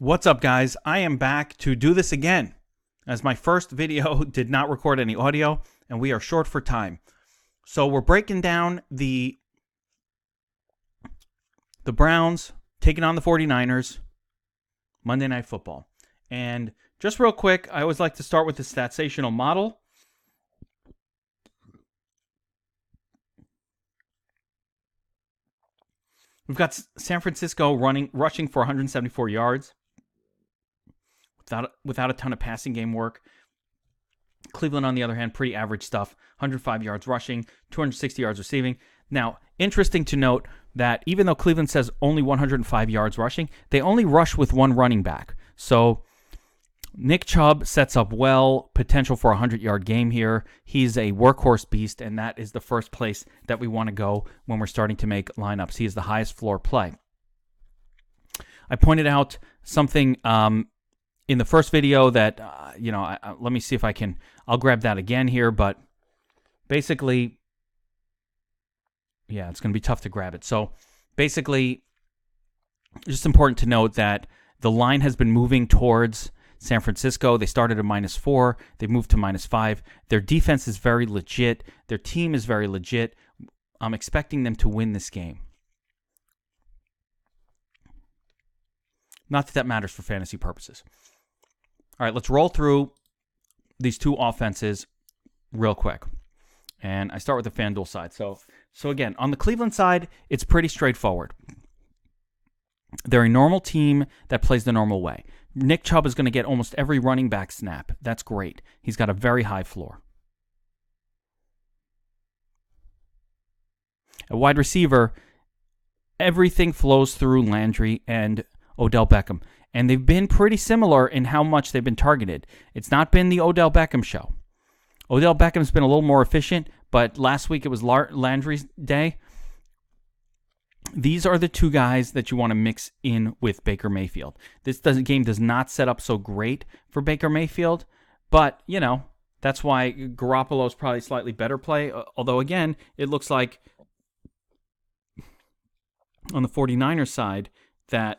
What's up, guys? I am back to do this again, as my first video did not record any audio, and we are short for time. So we're breaking down the Browns taking on the 49ers, Monday Night Football. And just real quick, I always like to start with the statsational model. We've got San Francisco rushing for 174 yards without a ton of passing game work. Cleveland, on the other hand, pretty average stuff. 105 yards rushing, 260 yards receiving. Now, interesting to note that even though Cleveland says only 105 yards rushing, they only rush with one running back. So Nick Chubb sets up well, potential for a 100-yard game here. He's a workhorse beast, and that is the first place that we want to go when we're starting to make lineups. He is the highest floor play. I pointed out something in the first video that, let me see if I'll grab that again here, but basically, yeah, it's going to be tough to grab it. So basically, just important to note that the line has been moving towards San Francisco. They started at -4. They've moved to -5. Their defense is very legit. Their team is very legit. I'm expecting them to win this game. Not that that matters for fantasy purposes. All right, let's roll through these two offenses real quick. And I start with the FanDuel side. So again, on the Cleveland side, it's pretty straightforward. They're a normal team that plays the normal way. Nick Chubb is going to get almost every running back snap. That's great. He's got a very high floor. At wide receiver, everything flows through Landry and Odell Beckham. And they've been pretty similar in how much they've been targeted. It's not been the Odell Beckham show. Odell Beckham's been a little more efficient, but last week it was Landry's day. These are the two guys that you want to mix in with Baker Mayfield. This game does not set up so great for Baker Mayfield, but, that's why Garoppolo's probably slightly better play. Although, again, it looks like on the 49ers side that,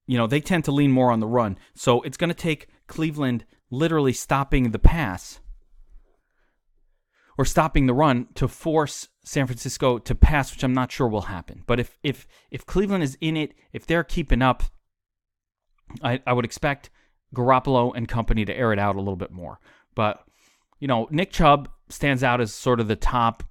they tend to lean more on the run. So it's going to take Cleveland literally stopping the pass or stopping the run to force San Francisco to pass, which I'm not sure will happen. But if Cleveland is in it, if they're keeping up, I would expect Garoppolo and company to air it out a little bit more. But, Nick Chubb stands out as sort of the top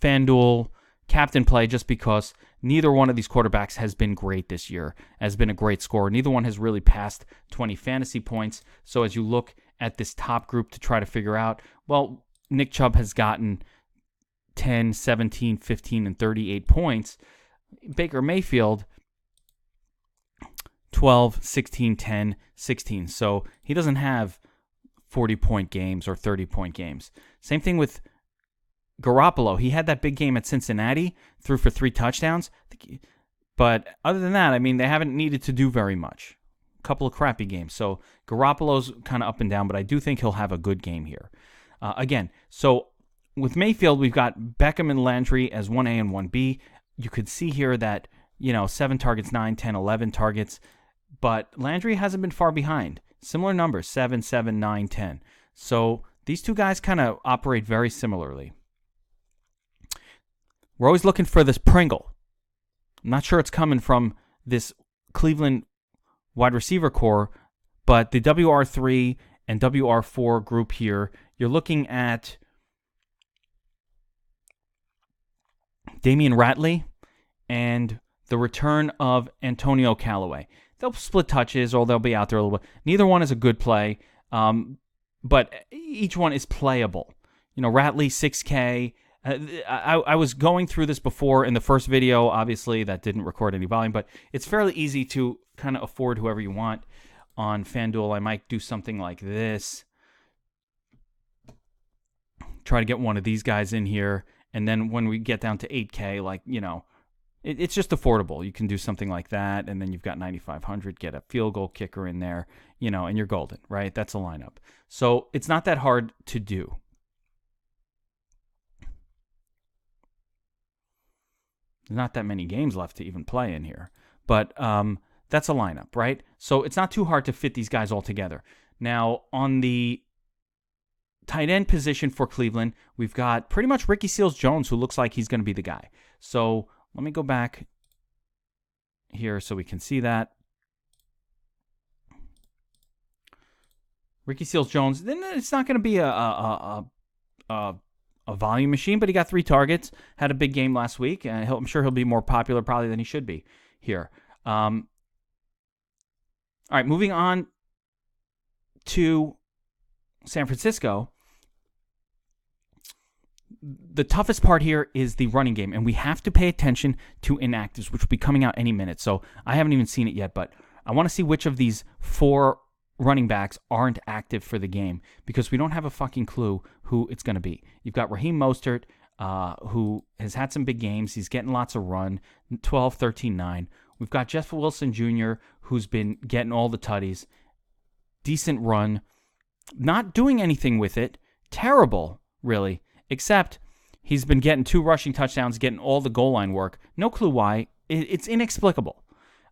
FanDuel captain play just because neither one of these quarterbacks has been great this year, has been a great scorer. Neither one has really passed 20 fantasy points. So as you look at this top group to try to figure out, well, Nick Chubb has gotten 10, 17, 15, and 38 points. Baker Mayfield, 12, 16, 10, 16. So he doesn't have 40-point games or 30-point games. Same thing with Garoppolo. He had that big game at Cincinnati, threw for 3 touchdowns. But other than that, they haven't needed to do very much. A couple of crappy games. So Garoppolo's kind of up and down, but I do think he'll have a good game here. Again, so with Mayfield, we've got Beckham and Landry as 1A and 1B. You could see here that, 7 targets, 9, 10, 11 targets. But Landry hasn't been far behind. Similar numbers, 7, 7, 9, 10. So these two guys kind of operate very similarly. We're always looking for this Pringle. I'm not sure it's coming from this Cleveland wide receiver core, but the WR3 and WR4 group here, you're looking at Damian Ratley and the return of Antonio Callaway. They'll split touches or they'll be out there a little bit. Neither one is a good play, but each one is playable. Ratley, 6K. I was going through this before in the first video. Obviously, that didn't record any volume, but it's fairly easy to kind of afford whoever you want on FanDuel. I might do something like this. Try to get one of these guys in here, and then when we get down to 8K, it's just affordable. You can do something like that, and then you've got 9,500, get a field goal kicker in there, and you're golden, right? That's a lineup. So it's not that hard to do. There's not that many games left to even play in here. But That's a lineup, right? So it's not too hard to fit these guys all together. Now, on the tight end position for Cleveland, we've got pretty much Ricky Seals-Jones, who looks like he's going to be the guy. So let me go back here so we can see that. Ricky Seals-Jones, then it's not going to be a volume machine, but he got 3 targets, had a big game last week, and I'm sure he'll be more popular probably than he should be here. All right, moving on to San Francisco. The toughest part here is the running game, and we have to pay attention to inactives, which will be coming out any minute. So I haven't even seen it yet, but I want to see which of these 4 running backs aren't active for the game, because we don't have a fucking clue who it's going to be. You've got Raheem Mostert, who has had some big games. He's getting lots of run, 12, 13, 9. We've got Jeff Wilson Jr., who's been getting all the tutties. Decent run. Not doing anything with it. Terrible, really. Except he's been getting 2 rushing touchdowns, getting all the goal line work. No clue why. It's inexplicable.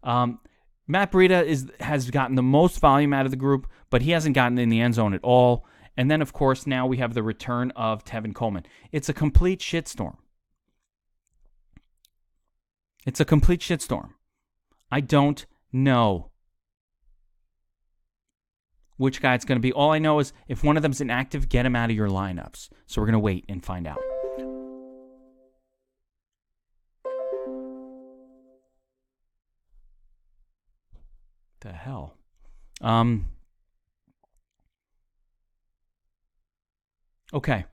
Matt Breida has gotten the most volume out of the group, but he hasn't gotten in the end zone at all. And then, of course, now we have the return of Tevin Coleman. It's a complete shitstorm. It's a complete shitstorm. I don't know which guy it's going to be. All I know is if one of them's inactive, get him out of your lineups. So we're going to wait and find out. The hell? Okay.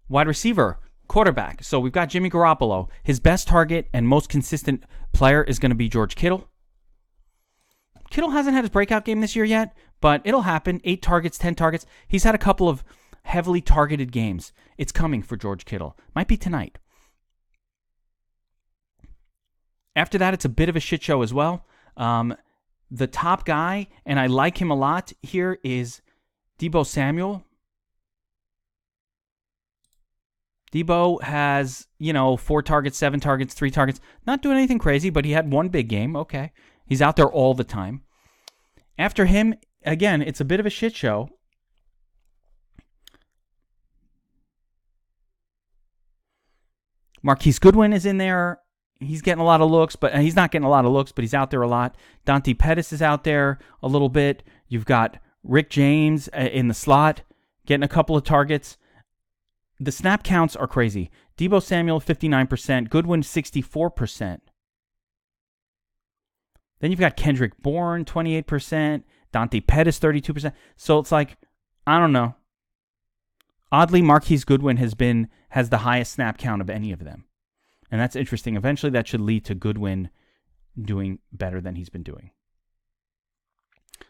Wide receiver, quarterback. So we've got Jimmy Garoppolo. His best target and most consistent player is going to be George Kittle. Kittle hasn't had his breakout game this year yet, but it'll happen. 8 targets, 10 targets. He's had a couple of heavily targeted games. It's coming for George Kittle. Might be tonight. After that, it's a bit of a shit show as well. The top guy, and I like him a lot here, is Deebo Samuel. Deebo has, 4 targets, 7 targets, 3 targets. Not doing anything crazy, but he had 1 big game. Okay. He's out there all the time. After him, again, it's a bit of a shit show. Marquise Goodwin is in there. He's getting a lot of looks, but he's not getting a lot of looks, but he's out there a lot. Dante Pettis is out there a little bit. You've got Rick James in the slot getting a couple of targets. The snap counts are crazy. Deebo Samuel, 59%. Goodwin, 64%. Then you've got Kendrick Bourne, 28%. Dante Pettis, 32%. So it's like, I don't know. Oddly, Marquise Goodwin has the highest snap count of any of them. And that's interesting. Eventually, that should lead to Goodwin doing better than he's been doing.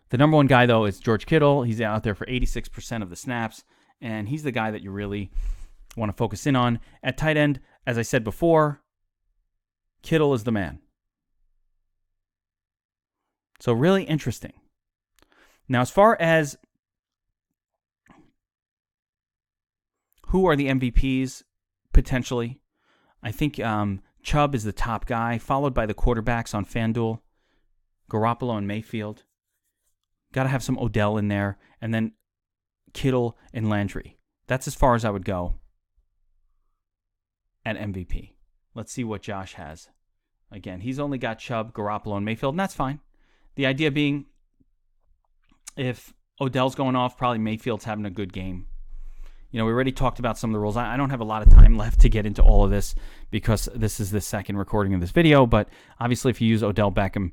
The number 1 guy, though, is George Kittle. He's out there for 86% of the snaps. And he's the guy that you really want to focus in on. At tight end, as I said before, Kittle is the man. So really interesting. Now, as far as who are the MVPs potentially, I think Chubb is the top guy, followed by the quarterbacks on FanDuel, Garoppolo and Mayfield. Got to have some Odell in there, and then Kittle and Landry. That's as far as I would go at MVP. Let's see what Josh has. Again, he's only got Chubb, Garoppolo, and Mayfield, and that's fine. The idea being, if Odell's going off, probably Mayfield's having a good game. We already talked about some of the rules. I don't have a lot of time left to get into all of this because this is the second recording of this video, but obviously if you use Odell Beckham,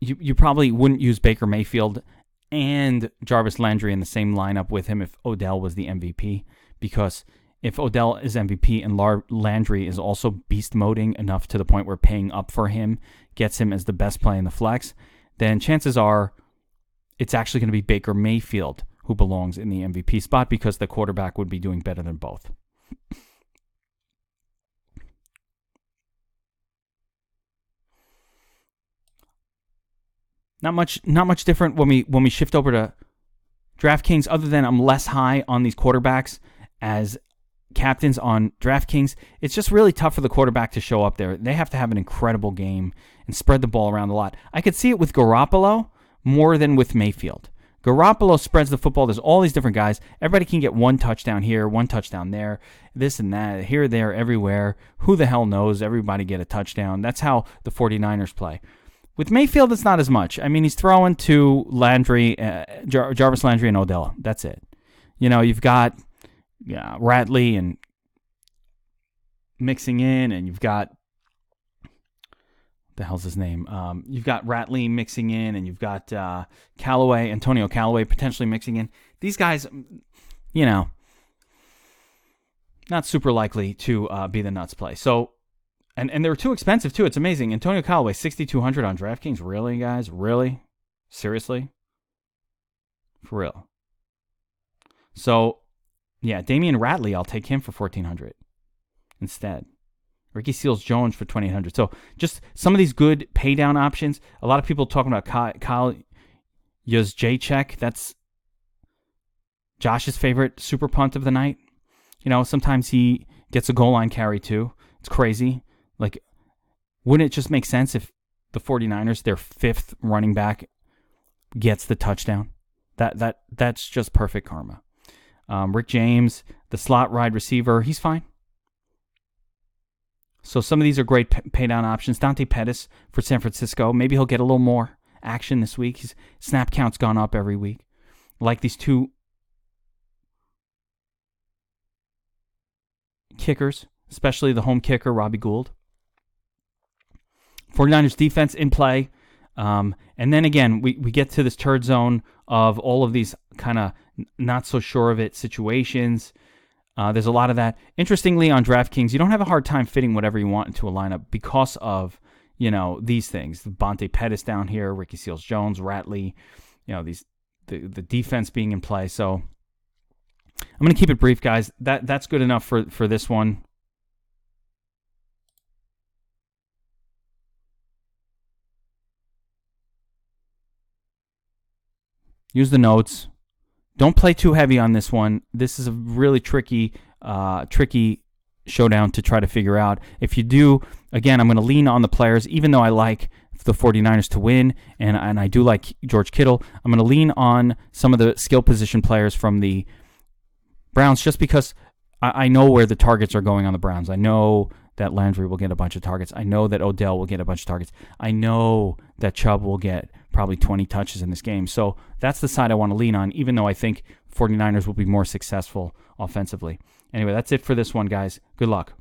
you probably wouldn't use Baker Mayfield and Jarvis Landry in the same lineup with him if Odell was the MVP, because if Odell is MVP and Landry is also beast moding enough to the point where paying up for him gets him as the best play in the flex, then chances are it's actually going to be Baker Mayfield who belongs in the MVP spot because the quarterback would be doing better than both. Not much different when we shift over to DraftKings, other than I'm less high on these quarterbacks as captains on DraftKings, it's just really tough for the quarterback to show up there. They have to have an incredible game and spread the ball around a lot. I could see it with Garoppolo more than with Mayfield. Garoppolo spreads the football. There's all these different guys. Everybody can get one touchdown here, one touchdown there, this and that, here, there, everywhere. Who the hell knows? Everybody get a touchdown. That's how the 49ers play. With Mayfield, it's not as much. I mean, he's throwing to Landry, Jarvis Landry and Odell. That's it. You've got Ratley and mixing in, and you've got the hell's his name? You've got Ratley mixing in, and you've got Antonio Callaway potentially mixing in. These guys, not super likely to be the nuts play. So, and they're too expensive too. It's amazing. Antonio Callaway, $6,200 on DraftKings. Really, guys? Really? Seriously? For real? So, yeah, Damian Ratley, I'll take him for $1,400 instead. Ricky Seals-Jones for $2,800. So just some of these good pay down options. A lot of people talking about Kyle Juszczyk. That's Josh's favorite super punt of the night. Sometimes he gets a goal line carry too. It's crazy. Like, wouldn't it just make sense if the 49ers, their fifth running back, gets the touchdown? That's just perfect karma. Rick James, the slot wide receiver, he's fine. So some of these are great pay down options. Dante Pettis for San Francisco. Maybe he'll get a little more action this week. His snap count's gone up every week. Like these two kickers, especially the home kicker, Robbie Gould. 49ers defense in play. And then again, we get to this turd zone of all of these kind of not so sure of it situations. There's a lot of that. Interestingly, on DraftKings, you don't have a hard time fitting whatever you want into a lineup because of, these things. Dante Pettis down here, Ricky Seals-Jones, Ratley, the defense being in play. So I'm going to keep it brief, guys. That's good enough for this one. Use the notes. Don't play too heavy on this one. This is a really tricky showdown to try to figure out. If you do, again, I'm going to lean on the players, even though I like the 49ers to win, and I do like George Kittle. I'm going to lean on some of the skill position players from the Browns just because I know where the targets are going on the Browns. I know that Landry will get a bunch of targets. I know that Odell will get a bunch of targets. I know that Chubb will get probably 20 touches in this game. So that's the side I want to lean on, even though I think 49ers will be more successful offensively. Anyway, that's it for this one, guys. Good luck.